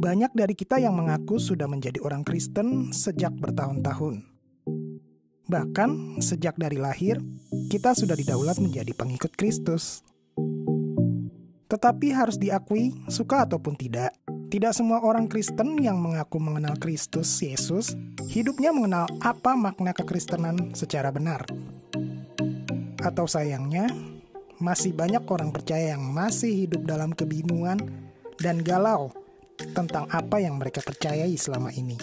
Banyak dari kita yang mengaku sudah menjadi orang Kristen sejak bertahun-tahun. Bahkan sejak dari lahir, kita sudah didaulat menjadi pengikut Kristus. Tetapi harus diakui, suka ataupun tidak semua orang Kristen yang mengaku mengenal Kristus Yesus, hidupnya mengenal apa makna kekristenan secara benar. Atau sayangnya, masih banyak orang percaya yang masih hidup dalam kebingungan dan galau tentang apa yang mereka percayai selama ini.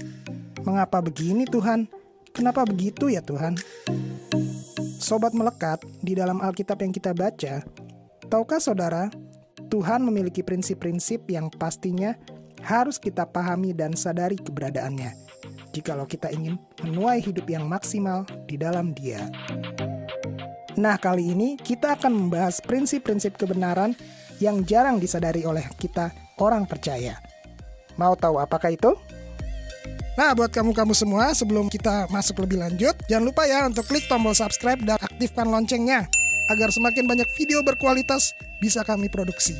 Mengapa begini Tuhan? Kenapa begitu ya Tuhan? Sobat melekat, di dalam Alkitab yang kita baca, tahukah saudara, Tuhan memiliki prinsip-prinsip yang pastinya harus kita pahami dan sadari keberadaannya, jikalau kita ingin menuai hidup yang maksimal di dalam Dia. Nah, kali ini kita akan membahas prinsip-prinsip kebenaran yang jarang disadari oleh kita orang percaya. Mau tahu apakah itu? Nah, buat kamu-kamu semua, sebelum kita masuk lebih lanjut, jangan lupa ya untuk klik tombol subscribe dan aktifkan loncengnya, agar semakin banyak video berkualitas bisa kami produksi.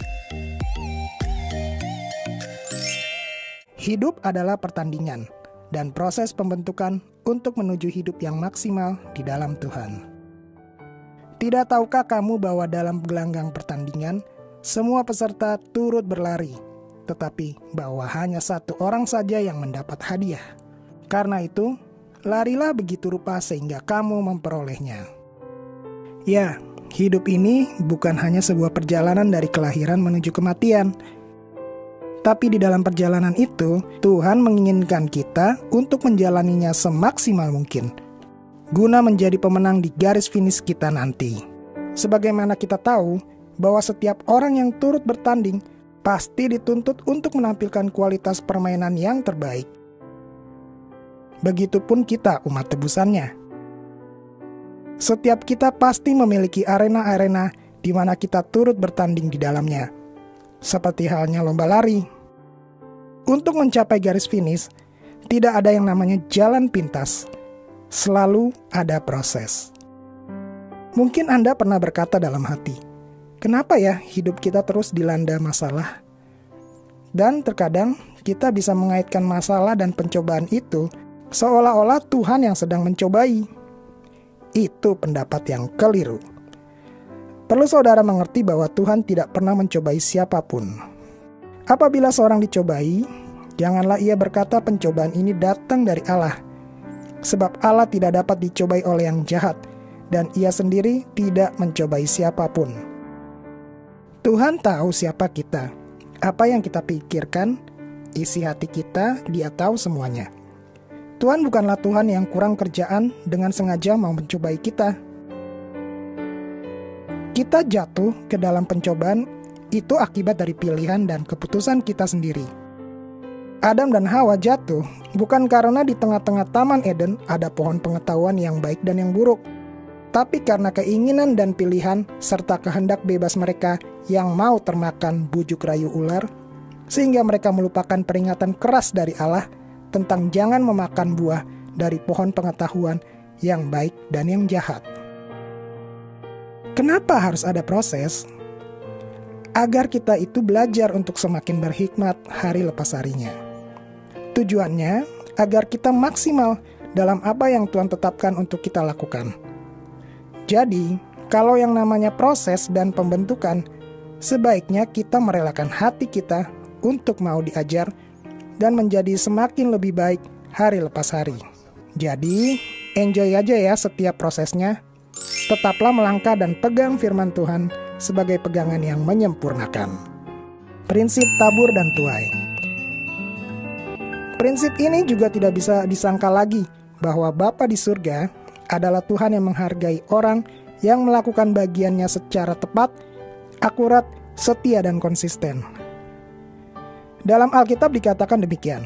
Hidup adalah pertandingan dan proses pembentukan untuk menuju hidup yang maksimal di dalam Tuhan. Tidak tahukah kamu bahwa dalam gelanggang pertandingan, semua peserta turut berlari, tetapi bahwa hanya satu orang saja yang mendapat hadiah. Karena itu, larilah begitu rupa sehingga kamu memperolehnya. Ya, hidup ini bukan hanya sebuah perjalanan dari kelahiran menuju kematian. Tapi di dalam perjalanan itu, Tuhan menginginkan kita untuk menjalaninya semaksimal mungkin, guna menjadi pemenang di garis finish kita nanti. Sebagaimana kita tahu bahwa setiap orang yang turut bertanding pasti dituntut untuk menampilkan kualitas permainan yang terbaik. Begitupun kita umat tebusannya. Setiap kita pasti memiliki arena-arena di mana kita turut bertanding di dalamnya. Seperti halnya lomba lari. Untuk mencapai garis finish, tidak ada yang namanya jalan pintas. Selalu ada proses. Mungkin Anda pernah berkata dalam hati, kenapa ya hidup kita terus dilanda masalah? Dan terkadang kita bisa mengaitkan masalah dan pencobaan itu seolah-olah Tuhan yang sedang mencobai. Itu pendapat yang keliru. Perlu saudara mengerti bahwa Tuhan tidak pernah mencobai siapapun. Apabila seorang dicobai, janganlah ia berkata pencobaan ini datang dari Allah. Sebab Allah tidak dapat dicobai oleh yang jahat, dan ia sendiri tidak mencobai siapapun. Tuhan tahu siapa kita, apa yang kita pikirkan, isi hati kita, Dia tahu semuanya. Tuhan bukanlah Tuhan yang kurang kerjaan dengan sengaja mau mencobai kita. Kita jatuh ke dalam pencobaan itu akibat dari pilihan dan keputusan kita sendiri. Adam dan Hawa jatuh bukan karena di tengah-tengah Taman Eden ada pohon pengetahuan yang baik dan yang buruk, tapi karena keinginan dan pilihan serta kehendak bebas mereka yang mau termakan bujuk rayu ular, sehingga mereka melupakan peringatan keras dari Allah tentang jangan memakan buah dari pohon pengetahuan yang baik dan yang jahat. Kenapa harus ada proses? Agar kita itu belajar untuk semakin berhikmat hari lepas harinya. Tujuannya agar kita maksimal dalam apa yang Tuhan tetapkan untuk kita lakukan. Jadi, kalau yang namanya proses dan pembentukan, sebaiknya kita merelakan hati kita untuk mau diajar dan menjadi semakin lebih baik hari lepas hari. Jadi, enjoy aja ya setiap prosesnya. Tetaplah melangkah dan pegang firman Tuhan sebagai pegangan yang menyempurnakan. Prinsip tabur dan tuai. Prinsip ini juga tidak bisa disangka lagi bahwa Bapa di surga adalah Tuhan yang menghargai orang yang melakukan bagiannya secara tepat, akurat, setia, dan konsisten. Dalam Alkitab dikatakan demikian.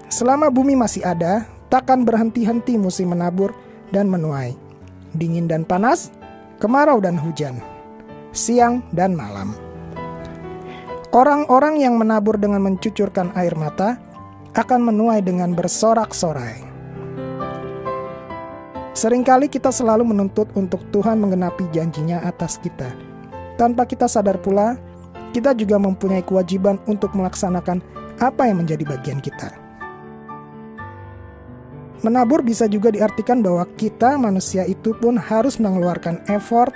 Selama bumi masih ada, takkan berhenti-henti musim menabur dan menuai, dingin dan panas, kemarau dan hujan, siang dan malam. Orang-orang yang menabur dengan mencucurkan air mata akan menuai dengan bersorak-sorai. Seringkali kita selalu menuntut untuk Tuhan menggenapi janjinya atas kita. Tanpa kita sadar pula, kita juga mempunyai kewajiban untuk melaksanakan apa yang menjadi bagian kita. Menabur bisa juga diartikan bahwa kita manusia itu pun harus mengeluarkan effort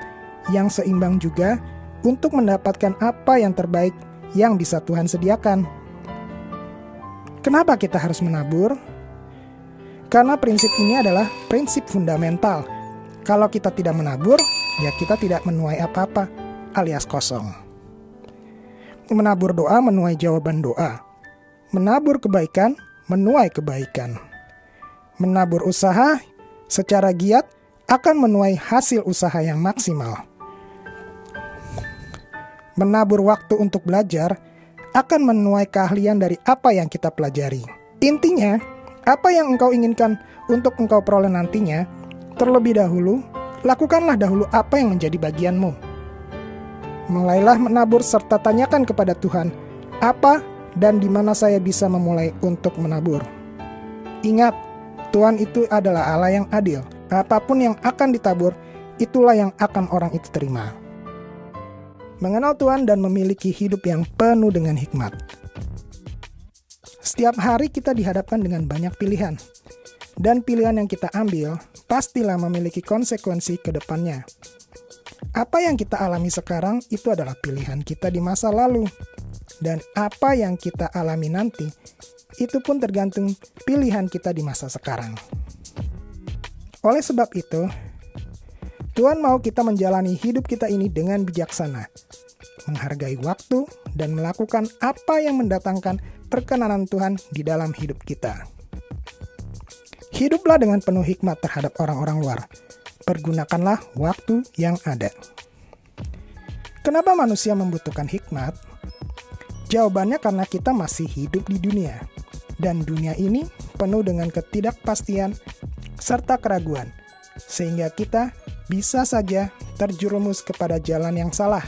yang seimbang juga untuk mendapatkan apa yang terbaik yang bisa Tuhan sediakan. Kenapa kita harus menabur? Karena prinsip ini adalah prinsip fundamental. Kalau kita tidak menabur, ya kita tidak menuai apa-apa, alias kosong. Menabur doa menuai jawaban doa. Menabur kebaikan menuai kebaikan. Menabur usaha secara giat akan menuai hasil usaha yang maksimal. Menabur waktu untuk belajar akan menuai keahlian dari apa yang kita pelajari. Intinya, apa yang engkau inginkan untuk engkau peroleh nantinya, terlebih dahulu, lakukanlah dahulu apa yang menjadi bagianmu. Mulailah menabur serta tanyakan kepada Tuhan, apa dan di mana saya bisa memulai untuk menabur. Ingat, Tuhan itu adalah Allah yang adil. Apapun yang akan ditabur, itulah yang akan orang itu terima. Mengenal Tuhan dan memiliki hidup yang penuh dengan hikmat. Setiap hari kita dihadapkan dengan banyak pilihan. Dan pilihan yang kita ambil pastilah memiliki konsekuensi ke depannya. Apa yang kita alami sekarang itu adalah pilihan kita di masa lalu. Dan apa yang kita alami nanti, itu pun tergantung pilihan kita di masa sekarang. Oleh sebab itu, Tuhan mau kita menjalani hidup kita ini dengan bijaksana, menghargai waktu, dan melakukan apa yang mendatangkan perkenanan Tuhan di dalam hidup kita. Hiduplah dengan penuh hikmat terhadap orang-orang luar. Pergunakanlah waktu yang ada. Kenapa manusia membutuhkan hikmat? Jawabannya karena kita masih hidup di dunia. Dan dunia ini penuh dengan ketidakpastian serta keraguan. Sehingga kita bisa saja terjerumus kepada jalan yang salah.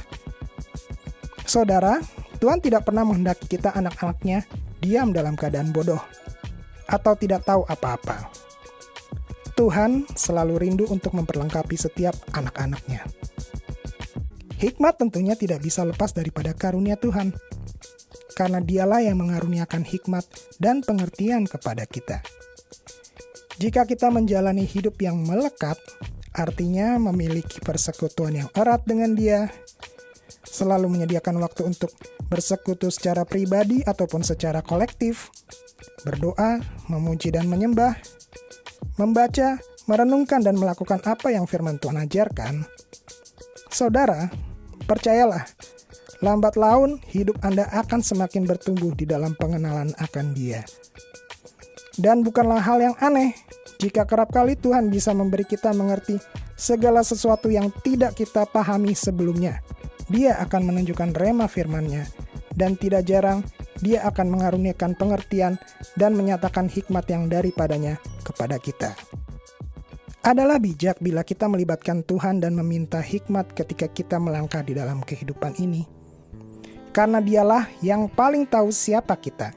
Saudara, Tuhan tidak pernah menghendaki kita anak-anaknya diam dalam keadaan bodoh atau tidak tahu apa-apa. Tuhan selalu rindu untuk memperlengkapi setiap anak-anaknya. Hikmat tentunya tidak bisa lepas daripada karunia Tuhan, karena dialah yang mengaruniakan hikmat dan pengertian kepada kita. Jika kita menjalani hidup yang melekat, artinya memiliki persekutuan yang erat dengan Dia, selalu menyediakan waktu untuk bersekutu secara pribadi ataupun secara kolektif, berdoa, memuji dan menyembah, membaca, merenungkan dan melakukan apa yang firman Tuhan ajarkan. Saudara, percayalah, lambat laun hidup Anda akan semakin bertumbuh di dalam pengenalan akan Dia. Dan bukanlah hal yang aneh jika kerap kali Tuhan bisa memberi kita mengerti segala sesuatu yang tidak kita pahami sebelumnya. Dia akan menunjukkan rema firman-Nya, dan tidak jarang Dia akan mengaruniakan pengertian dan menyatakan hikmat yang daripadanya kepada kita. Adalah bijak bila kita melibatkan Tuhan dan meminta hikmat ketika kita melangkah di dalam kehidupan ini. Karena Dialah yang paling tahu siapa kita.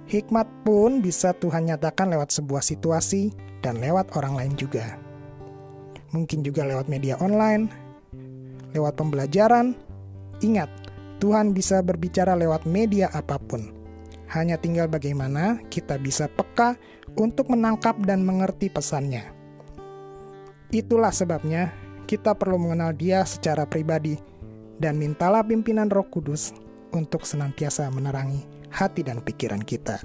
Hikmat pun bisa Tuhan nyatakan lewat sebuah situasi dan lewat orang lain juga. Mungkin juga lewat media online, lewat pembelajaran. Ingat, Tuhan bisa berbicara lewat media apapun. Hanya tinggal bagaimana kita bisa peka untuk menangkap dan mengerti pesannya. Itulah sebabnya kita perlu mengenal Dia secara pribadi dan mintalah pimpinan Roh Kudus untuk senantiasa menerangi hati dan pikiran kita.